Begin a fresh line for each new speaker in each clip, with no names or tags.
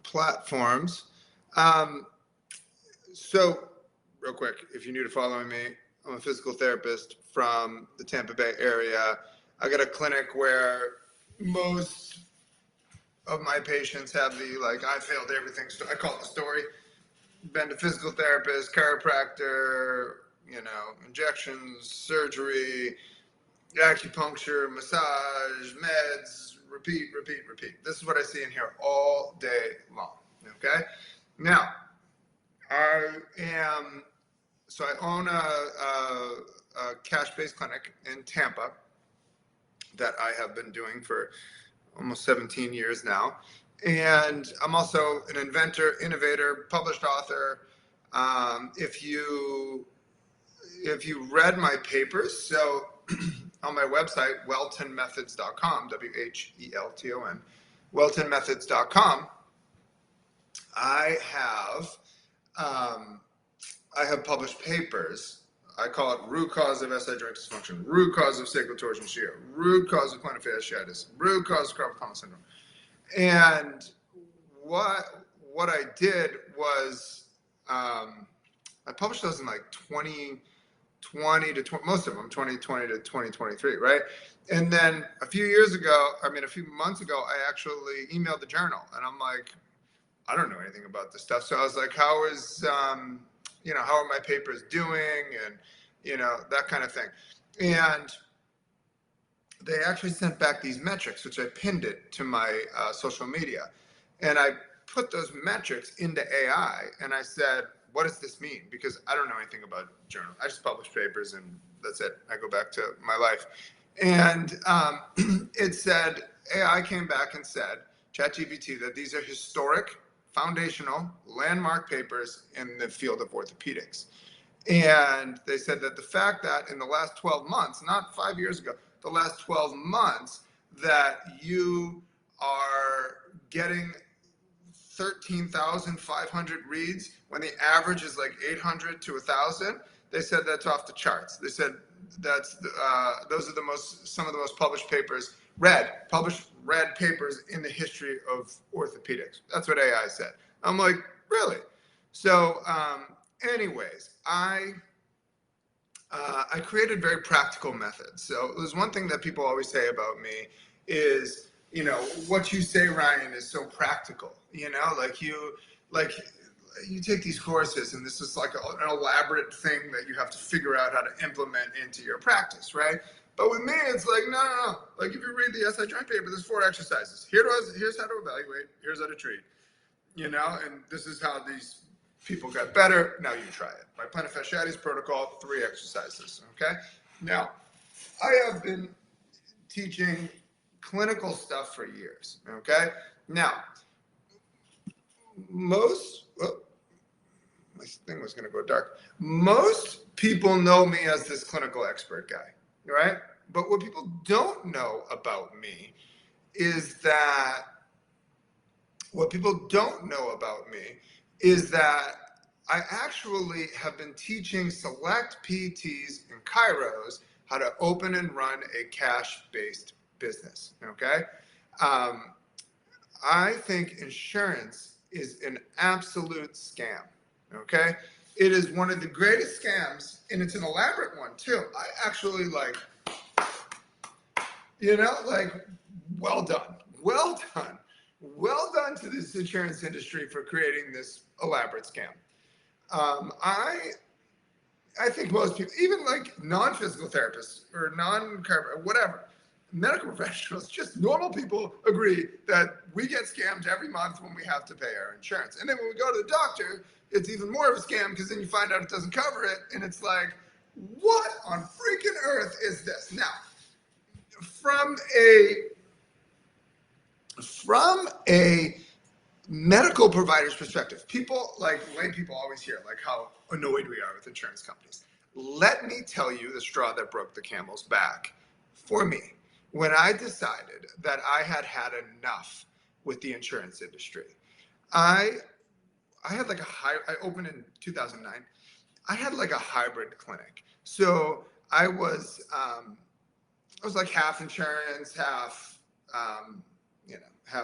platforms. Um, so, real quick, if you're new to following me, I'm a physical therapist from the Tampa Bay area. I got a clinic where most of my patients have the like I failed everything. I call it the story. Been to physical therapist, chiropractor, injections, surgery, acupuncture, massage, meds, repeat, repeat, repeat. This is what I see in here all day long. Okay. Now, I am, so I own a cash-based clinic in Tampa that I have been doing for almost 17 years now. And I'm also an inventor, innovator, published author. If you read my papers, so on my website, weltonmethods.com, WHELTON, weltonmethods.com, I have um, I have published papers. I call it root cause of SI joint dysfunction, root cause of sacral torsion shear, root cause of plantar fasciitis, root cause of carpal tunnel syndrome. And what I did was I published those in like 2020 to 20, most of them 2020 to 2023, right? And then a few months ago, I actually emailed the journal, and I'm like, I don't know anything about this stuff. So I was like, how are my papers doing, and that kind of thing. And they actually sent back these metrics, which I pinned it to my social media. And I put those metrics into AI, and I said, what does this mean? Because I don't know anything about journal. I just publish papers, and that's it. I go back to my life. And it said, AI came back and said, ChatGPT, that these are historic, foundational, landmark papers in the field of orthopedics. And they said that the fact that in the last 12 months, not 5 years ago, the last 12 months, that you are getting 13,500 reads when the average is like 800 to 1,000. They said that's off the charts. They said those are some of the most published read papers in the history of orthopedics. That's what AI said. I'm like, really? So, anyways, I created very practical methods. So there's one thing that people always say about me is, what you say, Ryan, is so practical. You take these courses, and this is like an elaborate thing that you have to figure out how to implement into your practice, right? But with me, it's like, no. Like if you read the SI joint paper, there's 4 exercises. Here's how to evaluate. Here's how to treat. And this is how these people got better. Now you try it. My plantar fasciitis protocol, 3 exercises. Okay. Now, I have been teaching clinical stuff for years. Okay. Now, my thing was going to go dark. Most people know me as this clinical expert guy, right? But what people don't know about me is that I actually have been teaching select PTs and chiros how to open and run a cash-based business, okay? I think insurance is an absolute scam, okay? It is one of the greatest scams, and it's an elaborate one, too. I actually well done. Well done to this insurance industry for creating this elaborate scam. I think most people, even like non-physical therapists or whatever, medical professionals, just normal people agree that we get scammed every month when we have to pay our insurance. And then when we go to the doctor, it's even more of a scam because then you find out it doesn't cover it. And it's like, what on freaking earth is this? Now, from a medical provider's perspective, lay people always hear like how annoyed we are with insurance companies. Let me tell you the straw that broke the camel's back for me when I decided that I had enough with the insurance industry. I had I opened in 2009. I had like a hybrid clinic. So I was like half insurance, half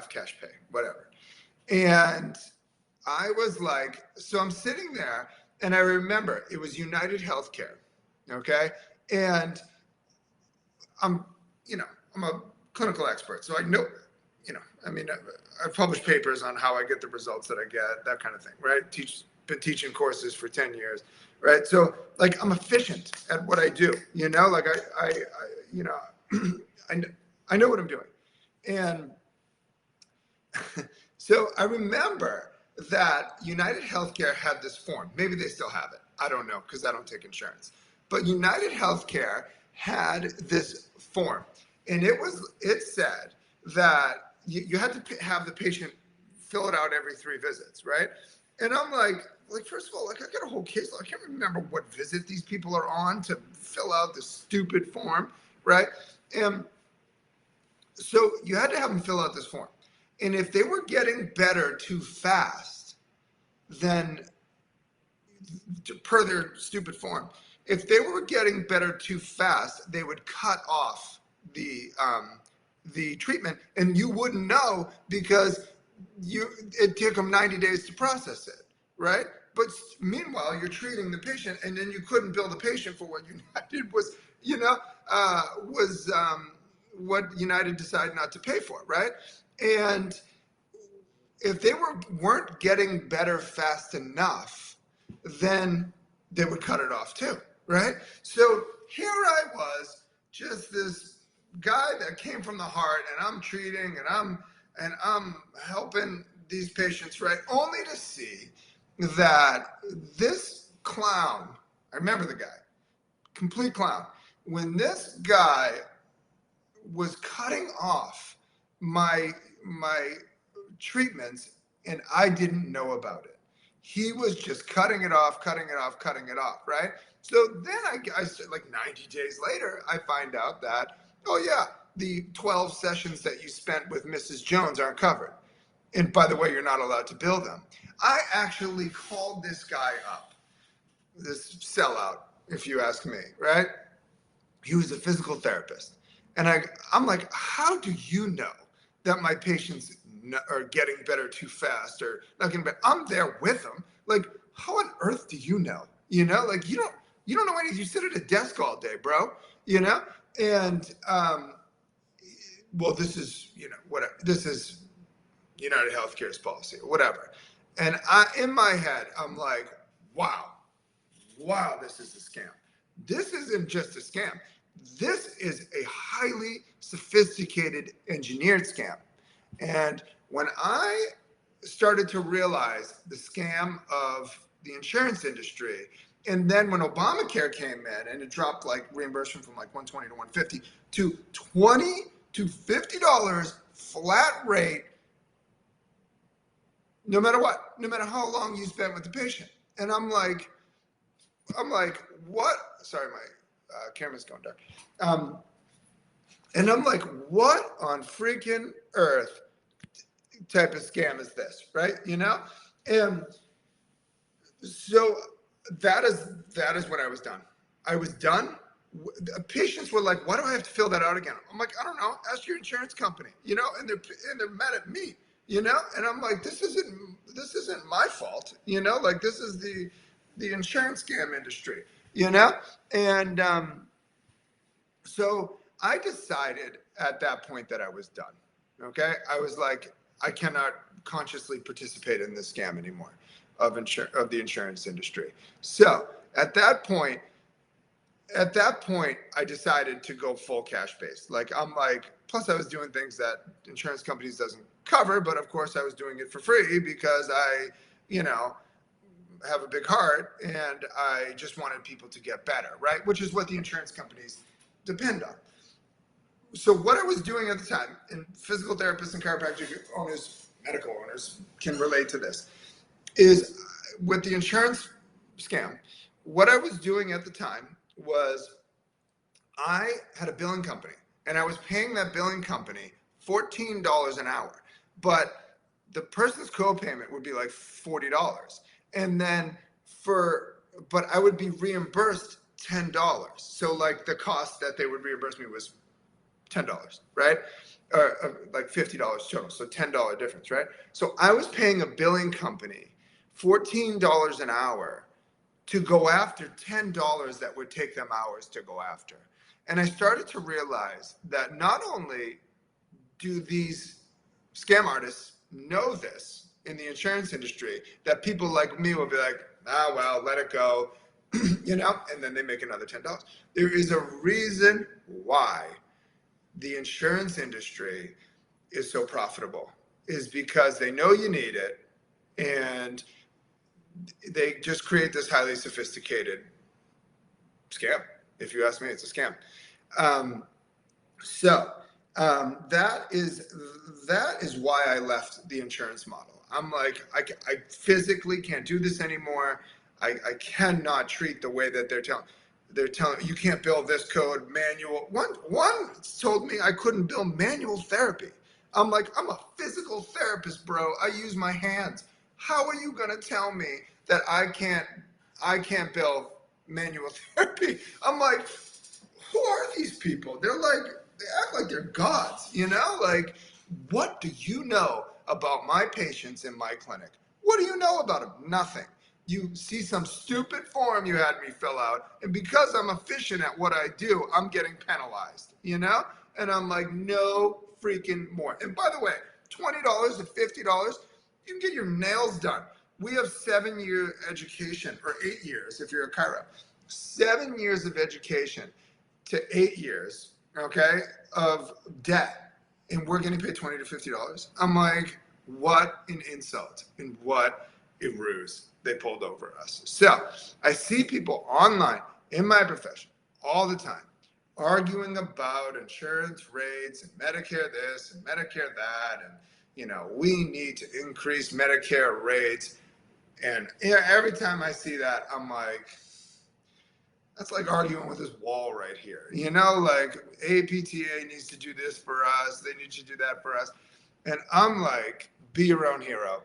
cash pay, whatever. And I was like, so I'm sitting there, and I remember it was United Healthcare, okay? And I'm, I'm a clinical expert, so I know, I mean, I've published papers on how I get the results that I get, that kind of thing, right? Been teaching courses for 10 years, right? So like, I'm efficient at what I do, like I, I know what I'm doing. And so I remember that United Healthcare had this form. Maybe they still have it. I don't know because I don't take insurance. But United Healthcare had this form, and it said that you had to have the patient fill it out every 3 visits, right? And I'm like first of all, like I got a whole case. I can't remember what visit these people are on to fill out this stupid form, right? And so you had to have them fill out this form. And if they were getting better too fast, then per their stupid form, if they were getting better too fast, they would cut off the treatment, and you wouldn't know because it took them 90 days to process it, right? But meanwhile, you're treating the patient, and then you couldn't bill the patient for what United was, what United decided not to pay for, right? And if they weren't getting better fast enough, then they would cut it off too, right? So here I was, just this guy that came from the heart, and I'm treating, and I'm helping these patients, right? Only to see that this clown, I remember the guy, complete clown. When this guy was cutting off my treatments, and I didn't know about it. He was just cutting it off, right? So then I said, like 90 days later, I find out that, oh yeah, the 12 sessions that you spent with Mrs. Jones aren't covered. And by the way, you're not allowed to bill them. I actually called this guy up, this sellout, if you ask me, right? He was a physical therapist. And I'm like, how do you know that my patients are getting better too fast or not getting better? I'm there with them. Like, how on earth do you know? Like you don't know anything. You sit at a desk all day, bro. And well, this is whatever. This is United Healthcare's policy or whatever. And in my head, I'm like, wow, this is a scam. This isn't just a scam. This is a highly sophisticated engineered scam. And when I started to realize the scam of the insurance industry, and then when Obamacare came in and it dropped like reimbursement from like 120 to 150 to 20 to $50 flat rate, no matter what, no matter how long you spent with the patient. And I'm like, what? Sorry, my camera's going dark. And I'm like, what on freaking earth type of scam is this, right? And so that is when I was done. I was done. Patients were like, why do I have to fill that out again? I'm like, I don't know. Ask your insurance company, and they're mad at me, and I'm like, this isn't my fault, like this is the insurance scam industry, and so I decided at that point that I was done. Okay, I was like, I cannot consciously participate in this scam anymore of the insurance industry. So at that point, I decided to go full cash based. Like I'm like, plus I was doing things that insurance companies doesn't cover, but of course I was doing it for free because I, have a big heart and I just wanted people to get better, right? Which is what the insurance companies depend on. So what I was doing at the time, and physical therapists and chiropractic owners, medical owners can relate to this, is with the insurance scam, what I was doing at the time was I had a billing company and I was paying that billing company $14 an hour, but the person's co-payment would be like $40. And then but I would be reimbursed $10. So like the cost that they would reimburse me was $10, right? like $50 total, so $10 difference, right? So I was paying a billing company $14 an hour to go after $10 that would take them hours to go after. And I started to realize that not only do these scam artists know this in the insurance industry, that people like me will be like, ah, well, let it go, you know, and then they make another $10. There is a reason why the insurance industry is so profitable, is because they know you need it, and they just create this highly sophisticated scam. If you ask me, it's a scam. That is why I left the insurance model. I'm like, I physically can't do this anymore. I cannot treat the way that they're telling you can't bill this code manual. One told me I couldn't bill manual therapy. I'm like, I'm a physical therapist, bro. I use my hands. How are you gonna tell me that I can't bill manual therapy? I'm like, who are these people? They act like they're gods, you know? Like, what do you know about my patients in my clinic? What do you know about them? Nothing. You see some stupid form you had me fill out, and because I'm efficient at what I do, I'm getting penalized, you know? And I'm like, no freaking more. And by the way, $20 to $50, you can get your nails done. We have 7-year education, or 8 years if you're a chiro. 7 years of education to 8 years, okay, of debt, and we're getting paid $20 to $50. I'm like, what an insult and what a ruse they pulled over us. So I see people online in my profession all the time arguing about insurance rates and Medicare this and Medicare that, and you know, we need to increase Medicare rates. And every time I see that, I'm like, that's like arguing with this wall right here. You know, like APTA needs to do this for us. They need to do that for us. And I'm like, be your own hero.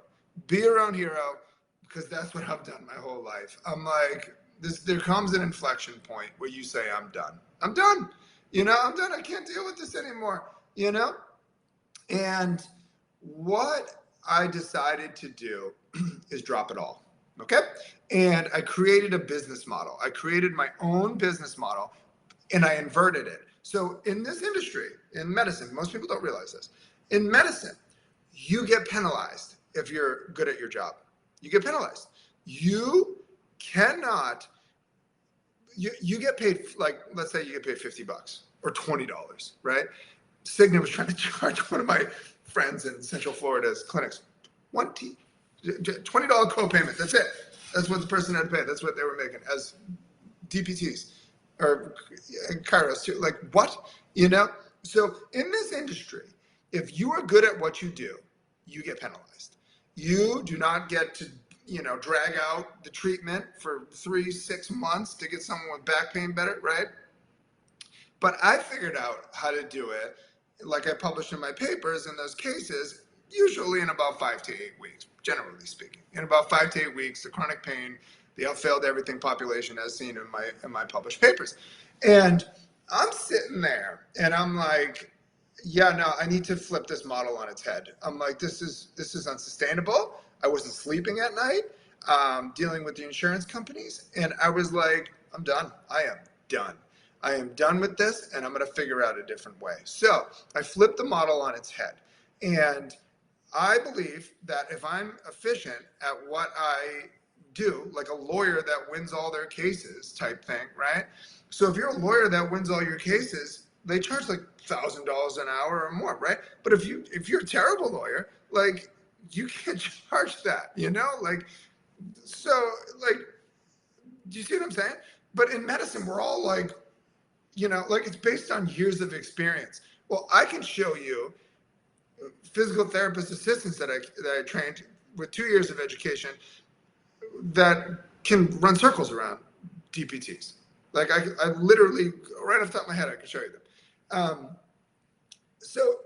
Be your own hero, because that's what I've done my whole life. I'm like, there comes an inflection point where you say, I'm done. I'm done. You know, I'm done. I can't deal with this anymore, you know? And what I decided to do is drop it all. Okay. And I created a business model. I created my own business model, and I inverted it. So in this industry, in medicine, most people don't realize this. In medicine, you get penalized if you're good at your job. You get penalized. You cannot, you get paid, like, let's say you get paid $50 or $20, right? Cigna was trying to charge one of my friends in Central Florida's clinics $20 co-payment. That's it. That's what the person had to pay. That's what they were making as DPTs or chiros too. Like, what? You know? So in this industry, if you are good at what you do, you get penalized. You do not get to, you know, drag out the treatment for 3-6 months to get someone with back pain better, right? But I figured out how to do it, like I published in my papers, in those cases, usually in about 5 to 8 weeks, generally speaking. In about 5 to 8 weeks, the chronic pain, the failed everything population, as seen in my published papers. And I'm sitting there and I'm like, yeah, no, I need to flip this model on its head. I'm like, this is unsustainable. I wasn't sleeping at night, dealing with the insurance companies. And I was like, I'm done. I am done. I am done with this, and I'm going to figure out a different way. So I flipped the model on its head. And I believe that if I'm efficient at what I do, like a lawyer that wins all their cases type thing, right? So if you're a lawyer that wins all your cases, they charge like $1,000 an hour or more, right? But if you're a terrible lawyer, like, you can't charge that, you know? Like, so, like, do you see what I'm saying? But in medicine, we're all like, you know, like, it's based on years of experience. Well, I can show you physical therapist assistants that I trained with 2 years of education that can run circles around DPTs. Like, I literally, right off the top of my head, I can show you them.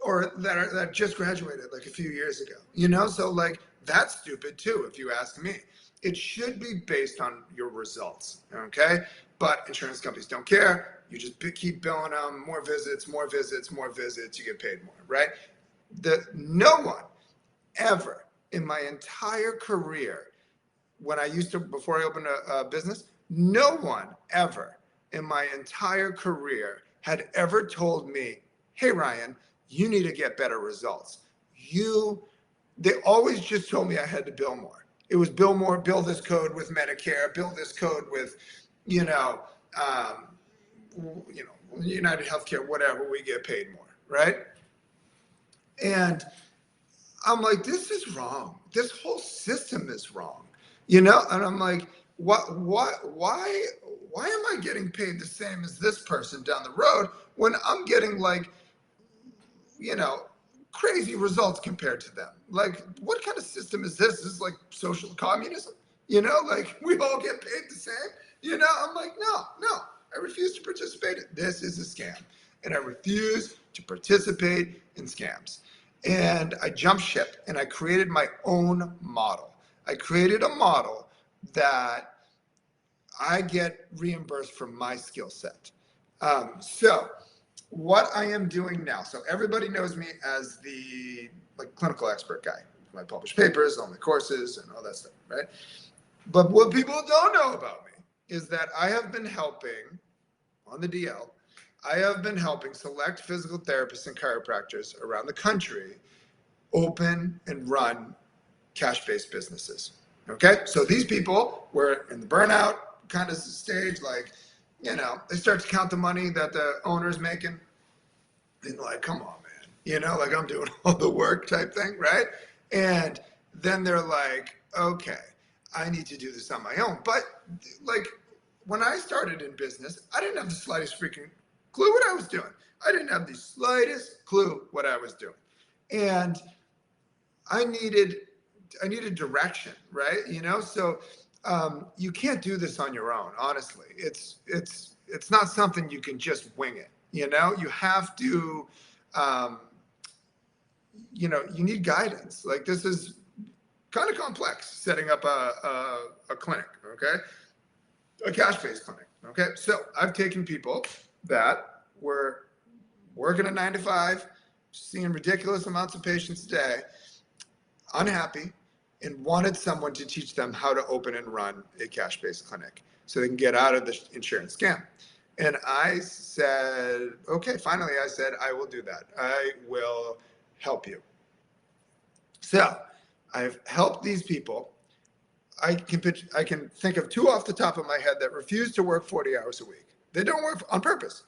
Or that just graduated like a few years ago, you know? So like, that's stupid too, if you ask me. It should be based on your results, okay? But insurance companies don't care. You just keep billing them, more visits, more visits, more visits, you get paid more, right? No one ever in my entire career, before I opened a business, no one ever in my entire career had ever told me, hey, Ryan, you need to get better results. They always just told me I had to bill more. It was bill more, bill this code with Medicare, bill this code with, um, United Healthcare, whatever, we get paid more, right? And I'm like, this is wrong. This whole system is wrong, And I'm like, why am I getting paid the same as this person down the road when I'm getting like, crazy results compared to them? Like, what kind of system is this? This is like social communism, like we all get paid the same, I'm like, no, I refuse to participate. This is a scam, and I refuse to participate in scams. And I jumped ship and I created my own model. I created a model that I get reimbursed for my skill set. So what I am doing now, so everybody knows me as the clinical expert guy. I publish papers, all my courses, and all that stuff, right? But what people don't know about me is that I have been helping on the DL. I have been helping select physical therapists and chiropractors around the country open and run cash-based businesses. Okay, so these people were in the burnout kind of stage, they start to count the money that the owner's making, and like, come on, man, like I'm doing all the work type thing, right? And then they're like, okay, I need to do this on my own. But like, when I started in business, I didn't have the slightest freaking clue what I was doing. I didn't have the slightest clue what I was doing. And I needed direction, right? So you can't do this on your own. Honestly, it's not something you can just wing it. You have to, you need guidance. Like, this is kind of complex, setting up a clinic, okay, a cash-based clinic, okay. So I've taken people that were working a 9 to 5, seeing ridiculous amounts of patients a day, unhappy, and wanted someone to teach them how to open and run a cash-based clinic so they can get out of the insurance scam. And I said, okay, finally, I said, I will do that. I will help you. So I've helped these people. I can think of 2 off the top of my head that refuse to work 40 hours a week. They don't work on purpose.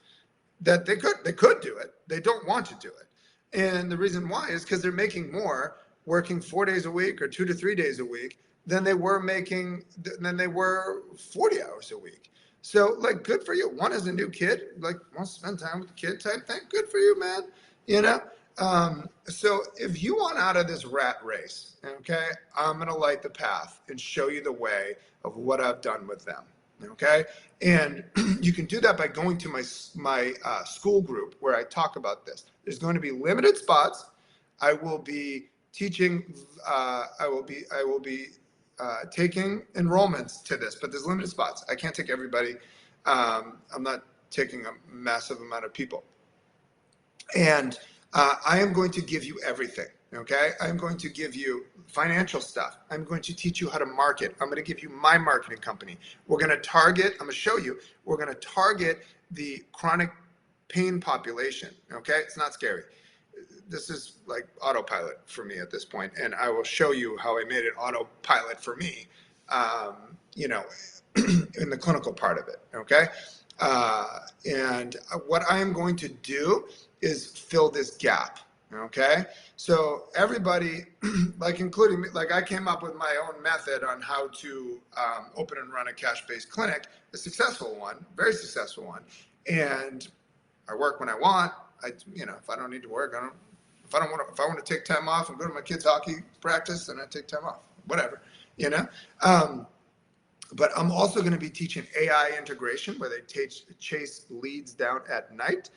That they could do it. They don't want to do it. And the reason why is because they're making more working 4 days a week or 2 to 3 days a week than they were 40 hours a week. So like, good for you. One is a new kid, like wants to spend time with the kid type thing. Good for you, man. So if you want out of this rat race, okay, I'm going to light the path and show you the way of what I've done with them. Okay. And you can do that by going to my school group where I talk about this. There's going to be limited spots. I will be teaching, I will be taking enrollments to this, but there's limited spots. I can't take everybody. I'm not taking a massive amount of people. And I am going to give you everything, okay? I'm going to give you financial stuff. I'm going to teach you how to market. I'm going to give you my marketing company. We're going to target, I'm going to show you, we're going to target the chronic pain population, okay? It's not scary. This is like autopilot for me at this point, and I will show you how I made it autopilot for me, in the clinical part of it, okay? And what I am going to do is fill this gap, okay? So everybody, including me, I came up with my own method on how to open and run a cash-based clinic, a successful one, very successful one. And I work when I want. If I don't need to work, if I want to take time off and go to my kids' hockey practice, then I take time off, whatever, But I'm also going to be teaching AI integration, where they chase leads down at night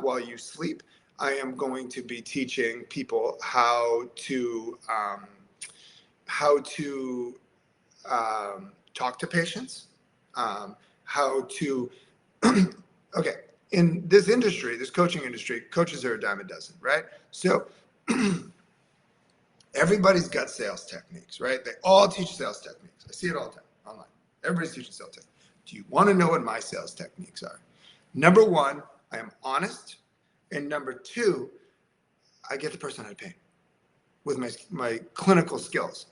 while you sleep. I am going to be teaching people how to how to talk to patients, how to, okay, in this industry, this coaching industry, coaches are a dime a dozen, right? So everybody's got sales techniques, right? They all teach sales techniques. I see it all the time online. Everybody's teaching sales techniques. Do you want to know what my sales techniques are? Number one, I am honest. And number two, I get the person out of pain with my clinical skills.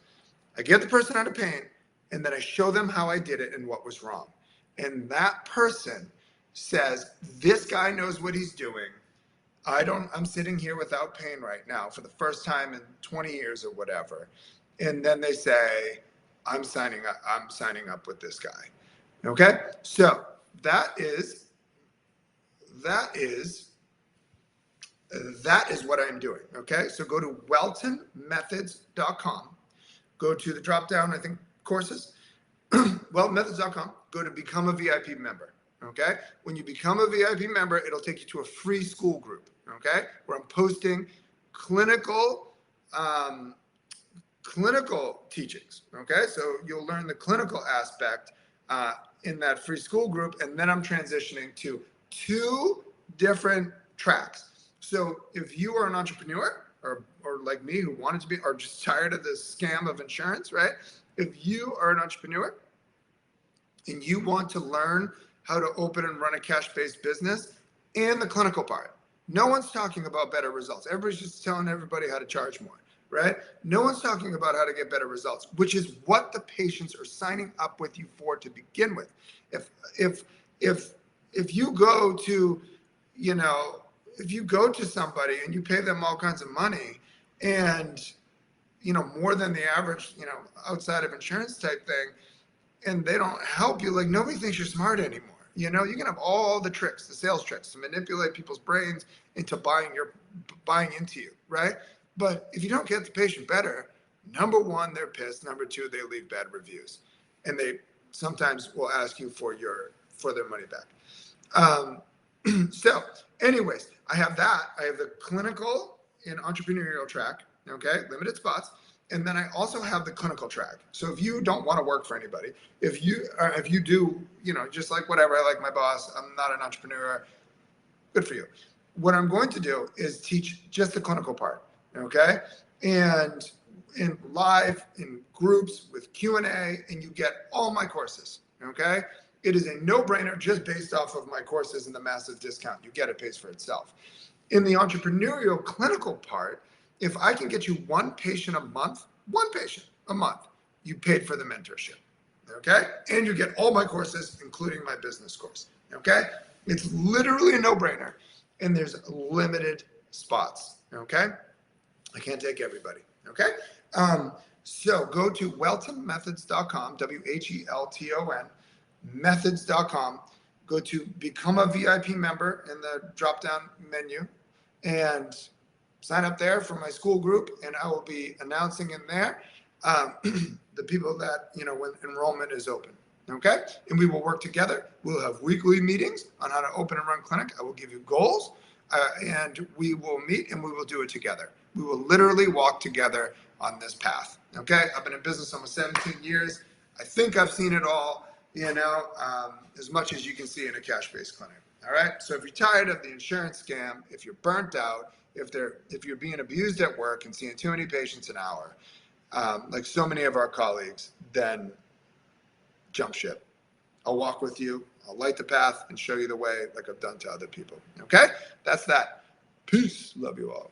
I get the person out of pain, and then I show them how I did it and what was wrong. And that person says, this guy knows what he's doing. I'm sitting here without pain right now for the first time in 20 years or whatever. And then they say, I'm signing up with this guy. Okay? So that is what I'm doing. Okay? So go to weltonmethods.com. Go to the drop down, I think, courses, weltonmethods.com. Go to become a VIP member. Okay? When you become a VIP member, it'll take you to a free school group. Okay? Where I'm posting clinical teachings. Okay? So you'll learn the clinical aspect in that free school group, and then I'm transitioning to 2 different tracks. So if you are an entrepreneur or like me who wanted to be, or just tired of this scam of insurance, right? If you are an entrepreneur and you want to learn how to open and run a cash-based business and the clinical part, no one's talking about better results. Everybody's just telling everybody how to charge more, right? No one's talking about how to get better results, which is what the patients are signing up with you for to begin with. If you go to, if you go to somebody and you pay them all kinds of money and, more than the average, outside of insurance type thing, and they don't help you, like nobody thinks you're smart anymore. You can have all the tricks, the sales tricks to manipulate people's brains into buying into you, right? But if you don't get the patient better, number one, they're pissed. Number two, they leave bad reviews, and they sometimes will ask you for their money back. So anyways, I have the clinical and entrepreneurial track, okay, limited spots. And then I also have the clinical track. So if you don't want to work for anybody, if you do, just like whatever, I like my boss, I'm not an entrepreneur, good for you. What I'm going to do is teach just the clinical part, okay? And in live, in groups with Q&A, and you get all my courses, okay? It is a no-brainer just based off of my courses and the massive discount. You get it, pays for itself. In the entrepreneurial clinical part, if I can get you one patient a month, you paid for the mentorship, okay? And you get all my courses, including my business course, okay? It's literally a no-brainer, and there's limited spots, okay? I can't take everybody, okay? So go to weltonmethods.com, WHELTON, methods.com. Go to become a VIP member in the drop-down menu and sign up there for my school group, and I will be announcing in there the people that, when enrollment is open. Okay? And we will work together. We'll have weekly meetings on how to open and run clinic. I will give you goals, and we will meet and we will do it together. We will literally walk together on this path. Okay? I've been in business almost 17 years. I think I've seen it all, as much as you can see in a cash-based clinic. All right? So if you're tired of the insurance scam, if you're burnt out, if you're being abused at work and seeing too many patients an hour, like so many of our colleagues, then jump ship. I'll walk with you. I'll light the path and show you the way like I've done to other people. Okay? That's that. Peace. Love you all.